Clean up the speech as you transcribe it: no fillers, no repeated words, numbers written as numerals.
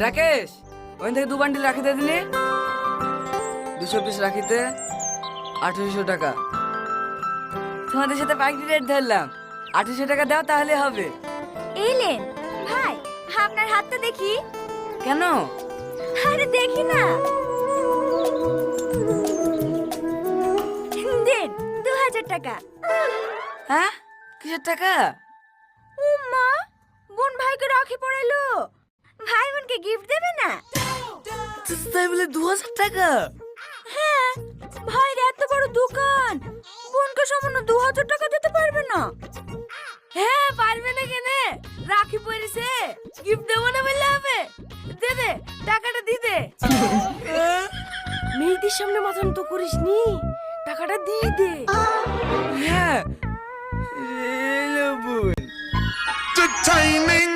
রাকেশ, ওখান থেকে 2 বান্ডিল রাখি দিয়ে দিলি। 200 পিস রাখিতে 1800 টাকা। তোমাদের সাথে পাইকারি রেট ধরলাম, 1800 টাকা দাও তাহলে হবে। এলেন ভাই, আপনার হাতটা দেখি। কেন? আরে দেখি না। দেন 2000 টাকা। হ্যাঁ, কিসের টাকা? উম্মা, বোন ভাইকে রাখি পড়াইলো, ভাই বোনকে গিফট দেবে না? তাই বলে 2000 টাকা? হ্যাঁ, ভাইয়ের এত বড় দোকান, বোনকে সামান্য 2000 টাকা দিতে পারবে না? হ্যাঁ, পারবে না কেনে? রাখি পড়েছে, গিফট দেবো না বললে হবে? দে দে, টাকাটা দি দে। মেয়েদের সামনে মাথা নত করিস নি, টাকাটা দিয়ে দে। হ্যাঁ, এলো বোন। The timing